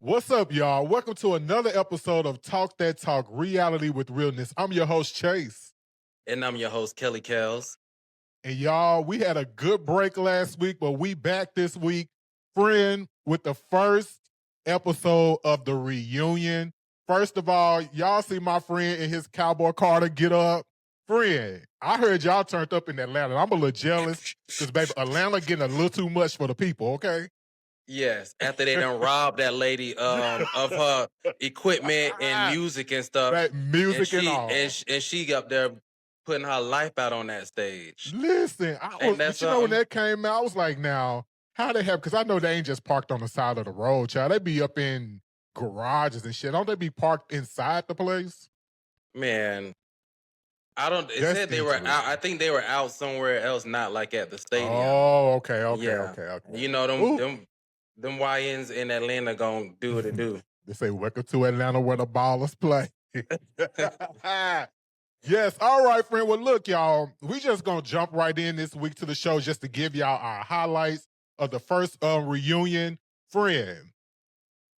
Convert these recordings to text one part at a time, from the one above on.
What's up, y'all? Welcome to another episode of Talk That Talk, Reality with Realness. I'm your host, Chase. And I'm your host, Kelly Kells. And y'all, we had a good break last week, but we back this week, friend, with the first episode of the reunion. First of all, y'all see my friend in his cowboy Carter get up. Friend, I heard y'all turned up in Atlanta. I'm a little jealous because, baby, Atlanta getting a little too much for the people, okay? Yes, after they done robbed that lady of her equipment and music and stuff. That music and all. And she up there putting her life out on that stage. Listen, but you know when that came out, I was like, now, how they have, because I know they ain't just parked on the side of the road, child. They be up in garages and shit. Don't they be parked inside the place? Man, it said they were out. I think they were out somewhere else, not like at the stadium. Oh, okay. You know, them YNs in Atlanta gonna do what it do. They say, welcome to Atlanta where the ballers play. Yes, all right, friend. Well, look, y'all, we just gonna jump right in this week to the show just to give y'all our highlights of the first reunion. Friend,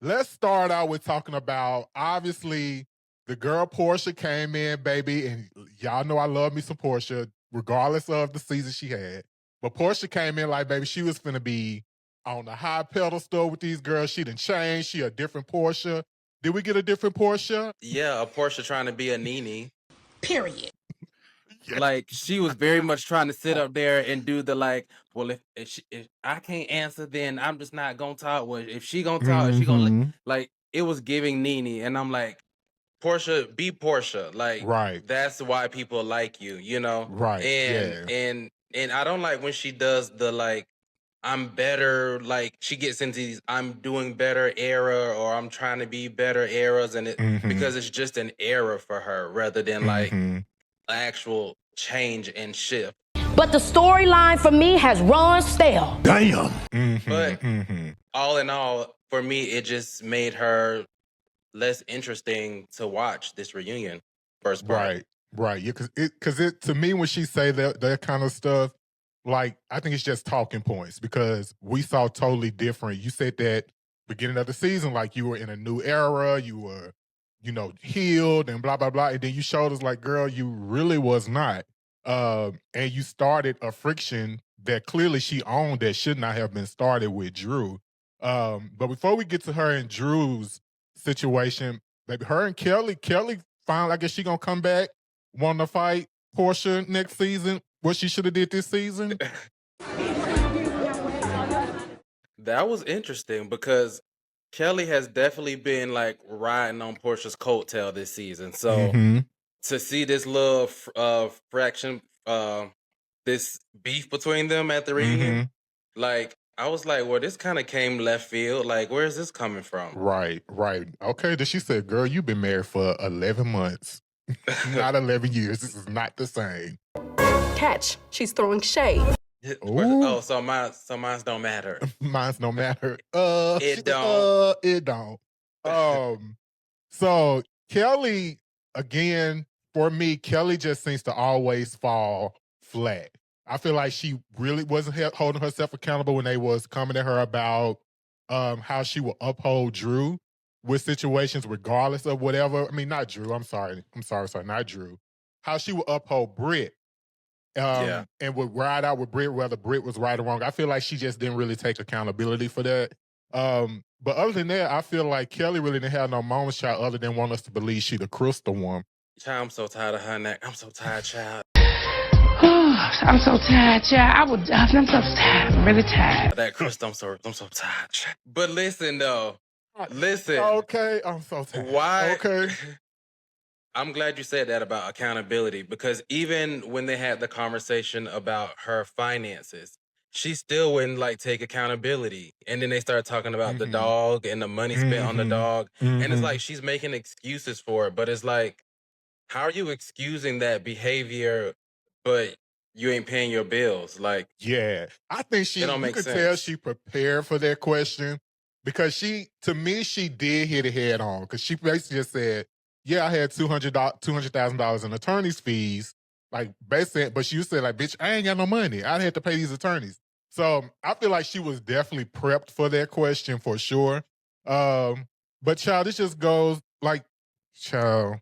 let's start out with talking about, obviously, the girl Porsha came in, baby, and y'all know I love me some Porsha, regardless of the season she had. But Porsha came in like, baby, she was finna be on the high pedestal with these girls. She done changed. She a different Porsha. Did we get a different Porsha? Yeah, a Porsha trying to be a Nene. Period. Yeah. Like, she was very much trying to sit up there and do the like, well, if I can't answer, then I'm just not gonna talk. Well, if she gonna talk, if she gonna like, it was giving Nene, and I'm like, Porsha, be Porsha. Like, right. That's why people like you, you know? Right. And I don't like when she does the like, I'm better, like she gets into these I'm doing better era, or I'm trying to be better eras, and because it's just an era for her rather than like actual change and shift. But the storyline for me has run stale. Damn. But all in all, for me, it just made her less interesting to watch this reunion first part. Right. Yeah, because it to me, when she say that kind of stuff, like, I think it's just talking points, because we saw totally different. You said that beginning of the season, like you were in a new era, you were, healed and blah, blah, blah. And then you showed us like, girl, you really was not. And you started a friction that clearly she owned that should not have been started with Drew. But before we get to her and Drew's situation, baby, her and Kelly finally, I guess she gonna come back, want to fight Porsha next season. What she should have did this season. That was interesting because Kelly has definitely been like riding on Porsha's coattail this season. So to see this little fraction, this beef between them at the reunion, like, I was like, well, this kind of came left field. Like, where is this coming from? Right. Okay, then she said, girl, you've been married for 11 months. Not 11 years. This is not the same. Catch. She's throwing shade. Oh, so mine's don't matter. Mine's don't matter. It don't. It don't. So Kelly, again, for me, Kelly just seems to always fall flat. I feel like she really wasn't holding herself accountable when they was coming at her about how she will uphold Drew with situations regardless of whatever. I mean, not Drew. I'm sorry, not Drew. How she will uphold Britt. And would ride out with Britt, whether Britt was right or wrong. I feel like she just didn't really take accountability for that. But other than that, I feel like Kelly really didn't have no moments, child, other than want us to believe she the crystal one. Child, I'm so tired of her neck. I'm so tired, child. I'm so tired, child. I'm so tired. I'm really tired. That crystal, I'm so tired, child. But listen, though. Listen. Okay, I'm so tired. Why? Okay. I'm glad you said that about accountability, because even when they had the conversation about her finances, she still wouldn't like take accountability. And then they started talking about the dog and the money spent on the dog. And it's like she's making excuses for it. But it's like, how are you excusing that behavior, but you ain't paying your bills? Like, yeah, I think you could tell she prepared for that question, because to me, she did hit it head on, because she basically just said, yeah, I had $200,000 in attorney's fees, like, basically, but she said, like, bitch, I ain't got no money. I had to pay these attorneys. So I feel like she was definitely prepped for that question for sure. But child, this just goes like, child,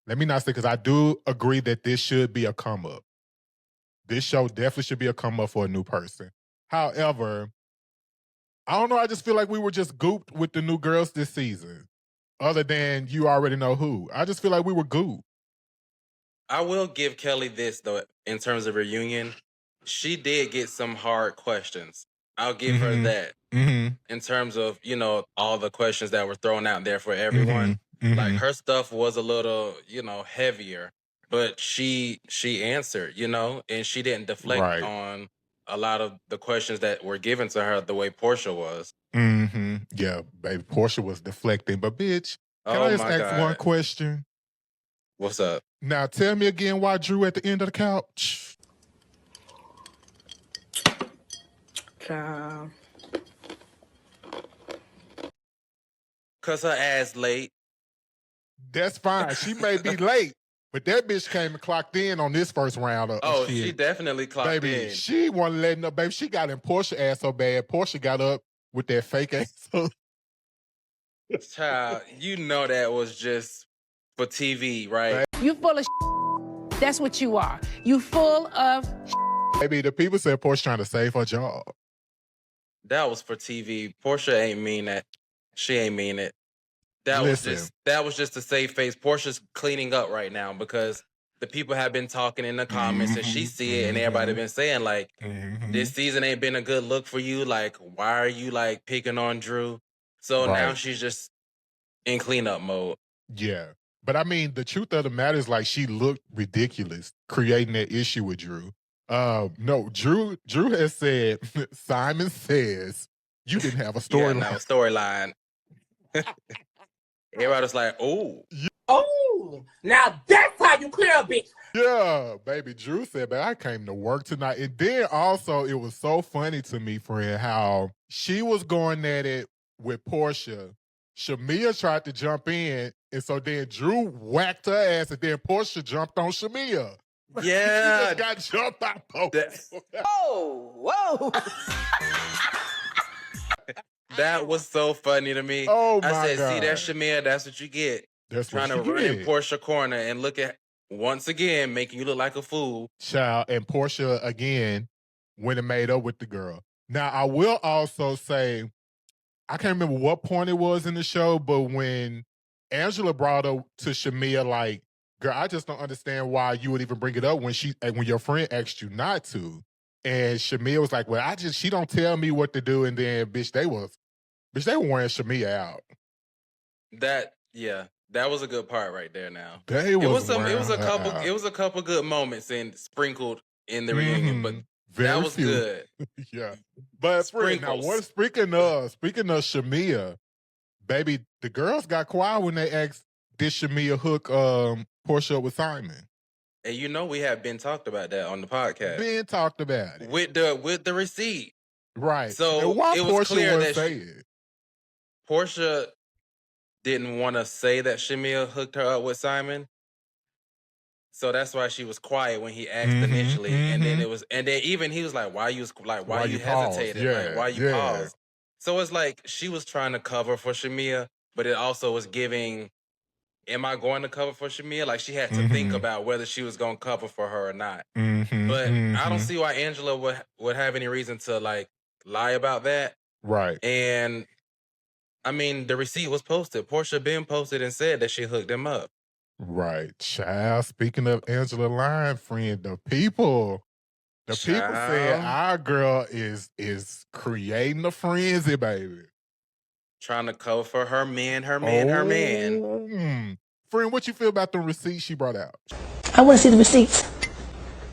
let me not say, because I do agree that this should be a come up. This show definitely should be a come up for a new person. However, I don't know. I just feel like we were just gooped with the new girls this season. Other than you already know who. I just feel like we were gooped. I will give Kelly this, though, in terms of reunion. She did get some hard questions. I'll give her that. In terms of, you know, all the questions that were thrown out there for everyone. Like, her stuff was a little, you know, heavier. But she answered, you know, and she didn't deflect on a lot of the questions that were given to her the way Porsha was. Yeah, baby, Porsha was deflecting. But bitch, can I just ask one question? What's up? Now tell me again why Drew at the end of the couch. Child. Cause her ass late. That's fine. She may be late, but that bitch came and clocked in on this first round of Oh, shit. she definitely clocked in. Baby, she wasn't letting up. Baby, she got in Porsha ass so bad. Porsha got up with that fake ass. Child, you know that was just for TV, right? You full of That's what you are. You full of Baby, the people said Porsha trying to save her job. That was for TV. Porsha ain't mean that. She ain't mean it. That was just to save face. Porsha's cleaning up right now because the people have been talking in the comments and she see it and everybody been saying like, this season ain't been a good look for you. Like, why are you like picking on Drew? So now she's just in cleanup mode. Yeah. But I mean, the truth of the matter is like she looked ridiculous creating that issue with Drew. No, Drew has said, Simon says you didn't have a storyline. Yeah, no, storyline. Everybody's like, oh. Oh, now that's how you clear a bitch. Yeah, baby. Drew said, "Man, I came to work tonight." And then also, it was so funny to me, friend, how she was going at it with Porsha. Shamia tried to jump in, and so then Drew whacked her ass, and then Porsha jumped on Shamia. Yeah. She just got jumped by both. Oh, whoa. That was so funny to me. Oh, my I said, God. see that, Shamia? That's what you get. That's trying what to run in get. Porsha corner and look at, once again, making you look like a fool. Child, and Porsha, again, went and made up with the girl. Now, I will also say, I can't remember what point it was in the show, but when Angela brought up to Shamia, like, girl, I just don't understand why you would even bring it up when your friend asked you not to. And Shamia was like, well, she don't tell me what to do. And then, bitch, they were wearing Shamia out. That was a good part right there now. It was a couple good moments and sprinkled in the reunion, but that was good. Yeah. But speaking of Shamia, baby, the girls got quiet when they asked, did Shamia hook Porsha up with Simon? And you know we have been talked about that on the podcast. Been talked about it. With the receipt. Right. So and why it was Porsha clear that Porsha didn't want to say that Shamia hooked her up with Simon. So that's why she was quiet when he asked initially. And then even he was like, why you hesitated? Yeah, like, why you paused? So it's like she was trying to cover for Shamia, but it also was giving, am I going to cover for Shamia? Like she had to think about whether she was going to cover for her or not. But I don't see why Angela would have any reason to like lie about that. Right. And I mean, the receipt was posted. Porsha been posted and said that she hooked him up. Right. Child, speaking of Angela lying, friend, the people said our girl is creating a frenzy, baby. Trying to cover for her man. Friend, what you feel about the receipt she brought out? I want to see the receipts.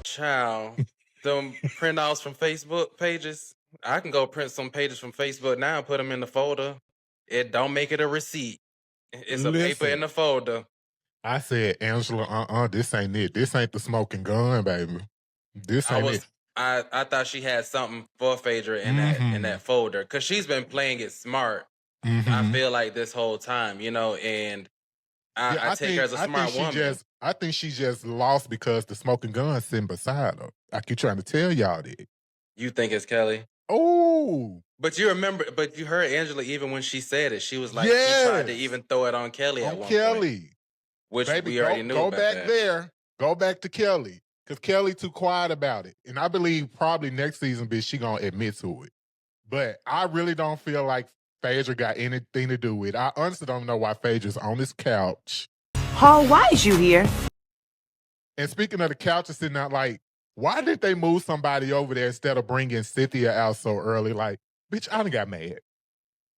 Child, them printouts from Facebook pages. I can go print some pages from Facebook now and put them in the folder. It don't make it a receipt. It's a paper in the folder. I said, Angela, this ain't it. This ain't the smoking gun, baby. This ain't it. I thought she had something for Phaedra in that folder because she's been playing it smart. I feel like this whole time, you know, and I take her as a smart woman. I think she just lost because the smoking gun sitting beside her. I keep trying to tell y'all that. You think it's Kelly? Oh, But you heard Angela even when she said it. She was like, yes. she tried to even throw it on Kelly at one point. Which Baby, we already knew go about back that. there. Go back to Kelly. Because Kelly too quiet about it. And I believe probably next season, bitch, she gonna admit to it. But I really don't feel like Phaedra got anything to do with it. I honestly don't know why Phaedra's on this couch. Paul, why is you here? And speaking of the couch, it's sitting out like, why did they move somebody over there instead of bringing Cynthia out so early? Like, bitch, I done got mad.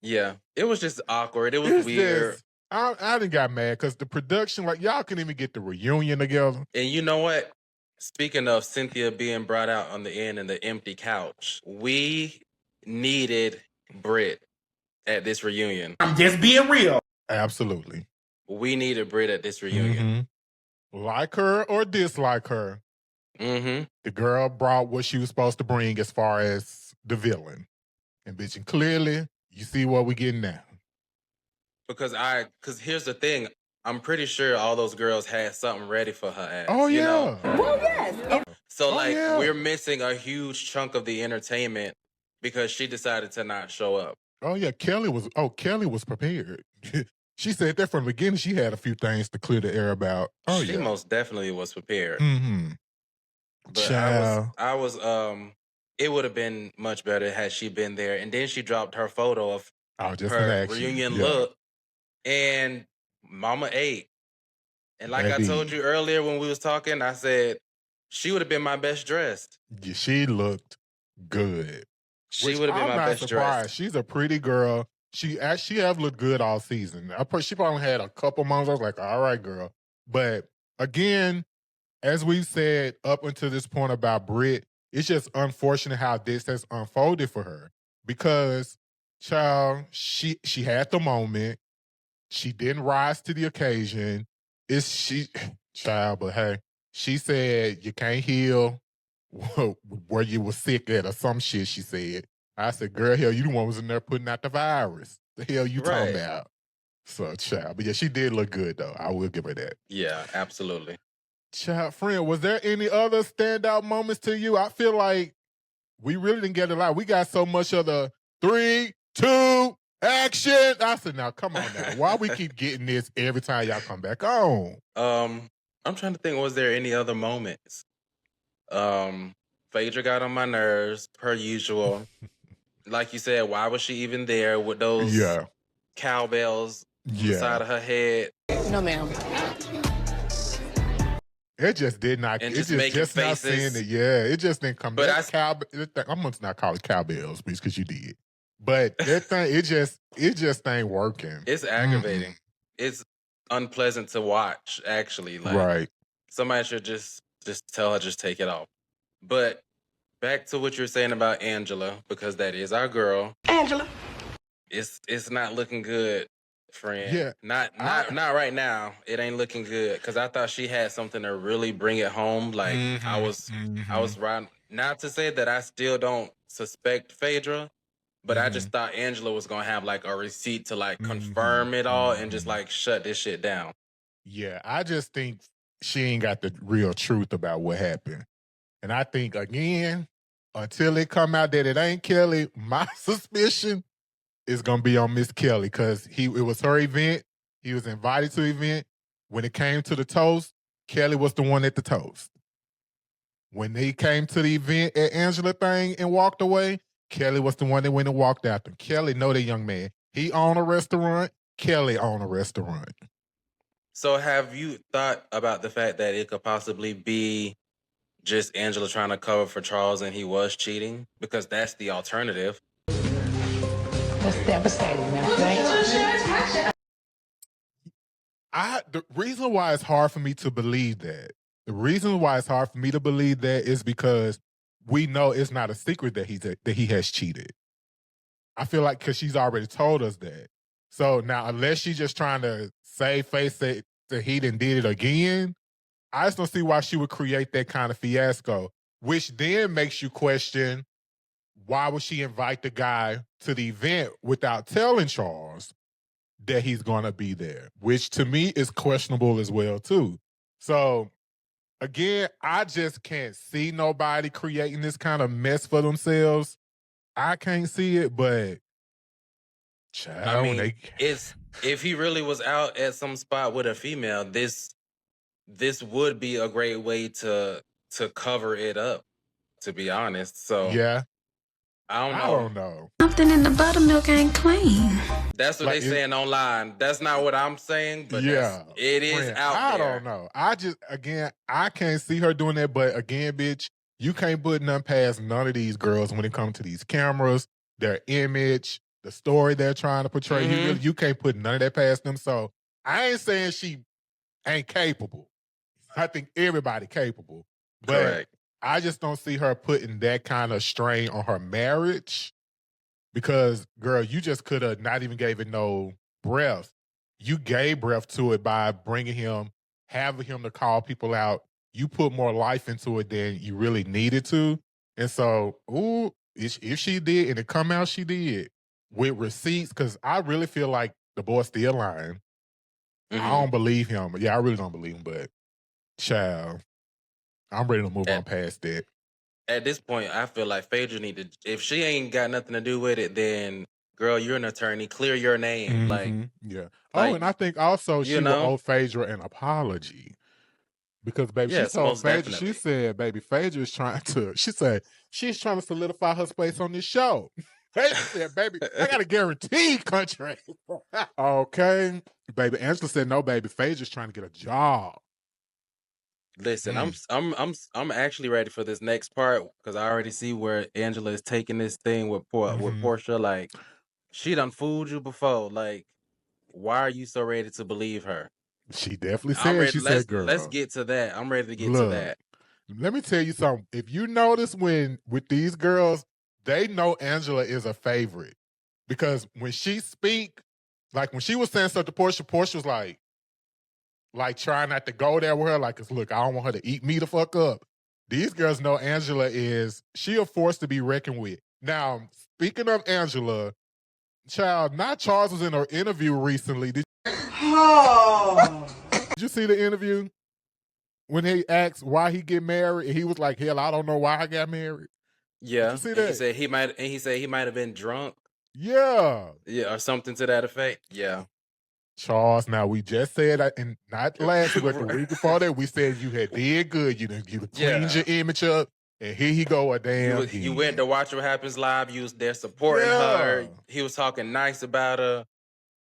Yeah, it was just awkward. It was weird. I done got mad because the production, like, y'all couldn't even get the reunion together. And you know what? Speaking of Cynthia being brought out on the end and the empty couch, we needed Britt at this reunion. I'm just being real. Absolutely. We needed Britt at this reunion. Mm-hmm. Like her or dislike her, the girl brought what she was supposed to bring as far as the villain. And bitch, and clearly, you see what we getting now. Because here's the thing. I'm pretty sure all those girls had something ready for her ass. Oh, yeah. You know? Well, yes. So, we're missing a huge chunk of the entertainment because she decided to not show up. Oh, yeah. Kelly was prepared. She said that from the beginning. She had a few things to clear the air about. Oh, she most definitely was prepared. Mm-hmm. But I was it would have been much better had she been there. And then she dropped her photo of her reunion look. And Mama ate. And like I told you earlier when we was talking, I said she would have been my best dressed. Yeah, she looked good. She would have been my best dressed. She's a pretty girl. She have looked good all season. She probably had a couple months. I was like, all right, girl. But again, as we said up until this point about Britt, it's just unfortunate how this has unfolded for her. Because, child, she had the moment. She didn't rise to the occasion. Child, but hey, she said you can't heal where you were sick at or some shit, she said. I said, girl, hell, you the one was in there putting out the virus. The hell you talking about? So, child, but yeah, she did look good, though. I will give her that. Yeah, absolutely. Child, friend, was there any other standout moments to you? I feel like we really didn't get a lot. We got so much of the 3, 2, action. I said, now, come on now. Why we keep getting this every time y'all come back on? I'm trying to think, was there any other moments? Phaedra got on my nerves, per usual. Like you said, why was she even there with those cowbells inside of her head? No, ma'am. It just did not. And just faces. Not seeing it. Yeah, it just didn't come. But I'm gonna not call it cowbells, please, because you did. But that thing, it just ain't working. It's aggravating. It's unpleasant to watch. Actually, like somebody should just tell her just take it off. But back to what you're saying about Angela, because that is our girl. Angela. It's not looking good, friend. Yeah. Not right now. It ain't looking good. Cause I thought she had something to really bring it home. Like I was riding. Not to say that I still don't suspect Phaedra, but I just thought Angela was gonna have like a receipt to like confirm it all and just like shut this shit down. Yeah, I just think she ain't got the real truth about what happened. And I think, again, until it come out that it ain't Kelly, my suspicion is going to be on Miss Kelly because it was her event. He was invited to the event. When it came to the toast, Kelly was the one at the toast. When he came to the event at Angela thing and walked away, Kelly was the one that went and walked after him. Kelly know the young man. He owned a restaurant. Kelly owned a restaurant. So have you thought about the fact that it could possibly be just Angela trying to cover for Charles and he was cheating? Because that's the alternative. That's devastating, man. The reason why it's hard for me to believe that, is because we know it's not a secret that he has cheated. I feel like because she's already told us that. So now, unless she's just trying to save face that he done did it again, I just don't see why she would create that kind of fiasco, which then makes you question, why would she invite the guy to the event without telling Charles that he's going to be there, which to me is questionable as well, too. So, again, I just can't see nobody creating this kind of mess for themselves. I can't see it, but child, I mean, they, it's if he really was out at some spot with a female, this would be a great way to cover it up, to be honest. So yeah, I don't I know. don't know. Something in the buttermilk ain't clean. That's what Like, they saying online. That's not what I'm saying, but Yeah, it is friend, out I there. don't know. I just, again, I can't see her doing that. But again, bitch, you can't put none past none of these girls when it comes to these cameras, their image, the story they're trying to portray. Mhm. You can't put none of that past them. So I ain't saying she ain't capable. I think everybody capable. But Correct. I just don't see her putting that kind of strain on her marriage. Because, girl, you just could have not even gave it no breath. You gave breath to it by bringing him, having him to call people out. You put more life into it than you really needed to. And so, ooh, if she did, and it come out she did, with receipts, because I really feel like the boy's still lying. Mhm. I don't believe him. Yeah, I really don't believe him, but child, I'm ready to move on past that. At this point, I feel like Phaedra need to, if she ain't got nothing to do with it, then girl, you're an attorney. Clear your name. Like, Yeah. like, Oh, and I think also you she will know? owe Phaedra an apology. Because, baby, Yes, she told most Phaedra, definitely. she said, baby, Phaedra is trying to, she said, she's trying to solidify her space on this show. Phaedra said, baby, I got a guaranteed contract. Okay. Baby, Angela said, no, baby, Phaedra's trying to get a job. Listen, I'm actually ready for this next part because I already see where Angela is taking this thing with Porsha. Like, she done fooled you before. Like, why are you so ready to believe her? She definitely I'm said, ready. she said, girl, Let's get to that. I'm ready to get to look, that. let me tell you something. If you notice when, with these girls, they know Angela is a favorite. Because when she speak, like when she was saying stuff to Porsha was like trying not to go there with her. Like, 'cause look, I don't want her to eat me the fuck up. These girls know Angela she a force to be reckoned with. Now, speaking of Angela, child, not Charles was in her interview recently. Did you see the interview? When he asked why he get married, and he was like, hell, I don't know why I got married. Yeah, Did you see and that? he said he might have been drunk. Yeah. Yeah, or something to that effect. Yeah. Charles, now we just said, and not last week, but the week before that, we said you had did good. You cleaned your image up, and here he go a damn. You went to Watch What Happens Live. You was there supporting her. He was talking nice about her,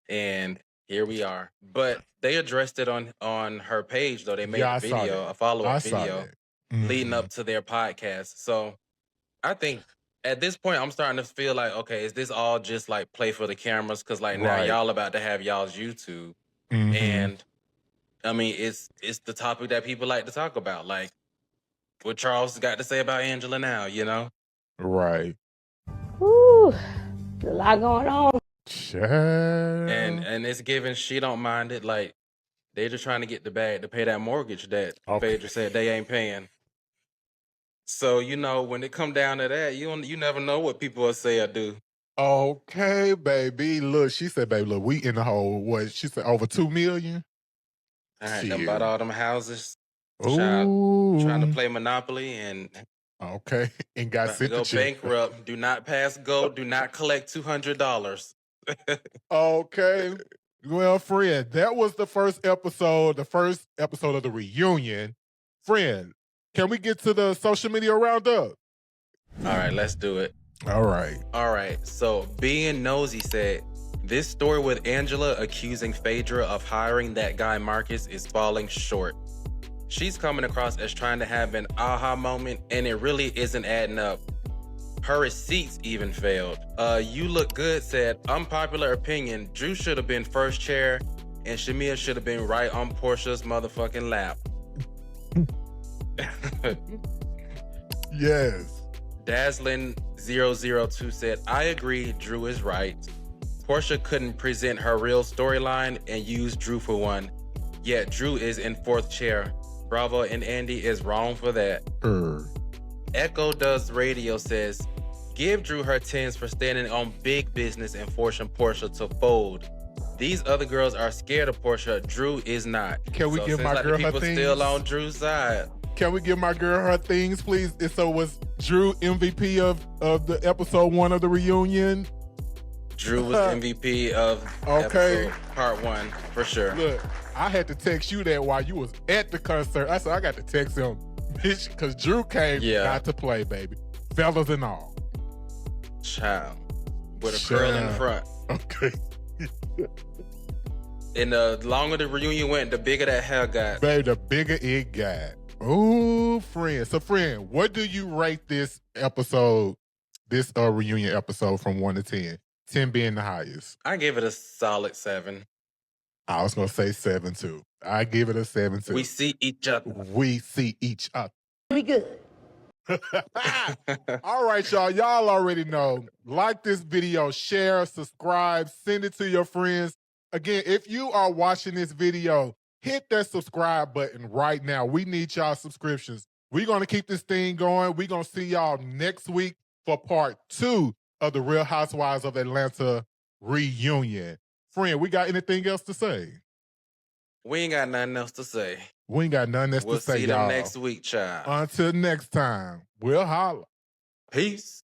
and here we are. But they addressed it on her page, though. They made a video, a follow-up video, leading up to their podcast. So I think at this point, I'm starting to feel like, okay, is this all just like play for the cameras? Because like now y'all about to have y'all's YouTube, and I mean it's the topic that people like to talk about, like what Charles got to say about Angela now, you know? Right. Woo, a lot going on. And it's given she don't mind it. Like they just trying to get the bag to pay that mortgage that Phaedra said they ain't paying. So you know when it come down to that, you never know what people will say or do. Okay, baby. Look, she said, baby, look, we in the hole. What she said, over $2 million. All right, done bought all them houses. Ooh. Trying to play Monopoly and and got to sent go to jail. bankrupt. Do not pass go. Do not collect $200. Okay. Well, friend, that was the first episode of the reunion. Friend, can we get to the social media roundup? All right, let's do it. All right. So Being Nosy said, this story with Angela accusing Phaedra of hiring that guy Marcus is falling short. She's coming across as trying to have an aha moment, and it really isn't adding up. Her receipts even failed. You Look Good said, unpopular opinion, Drew should have been first chair, and Shamia should have been right on Porsha's motherfucking lap. Yes. Dazzling 002 said, I agree, Drew is right. Porsha couldn't present her real storyline and use Drew for one. Yet Drew is in fourth chair. Bravo and Andy is wrong for that. Echo Does Radio says, give Drew her 10s for standing on big business and forcing Porsha to fold. These other girls are scared of Porsha. Drew is not. Can we give my like girl the her people things? still on Drew's side. Can we give my girl her things, please? So was Drew MVP of the episode 1 of the reunion? Drew was MVP of episode part 1 for sure. Look, I had to text you that while you was at the concert. I said I got to text him, bitch, because Drew came not to play, baby. Fellas and all. Child. With a curl in the front. Okay. And the longer the reunion went, the bigger that hair got. Baby, the bigger it got. Ooh, friend. So, friend, what do you rate this episode, this reunion episode from 1 to 10? 10 being the highest. I give it a solid 7. I was going to say 7, too. I give it a 7, too. We see each other. We see each other. We good. All right, y'all. Y'all already know. Like this video, share, subscribe, send it to your friends. Again, if you are watching this video, hit that subscribe button right now. We need y'all subscriptions. We're going to keep this thing going. We're going to see y'all next week for part 2 of the Real Housewives of Atlanta reunion. Friend, we got anything else to say? We ain't got nothing else to say. We ain't got nothing else We'll to say, see y'all. them next week, child. Until next time, we'll holla. Peace.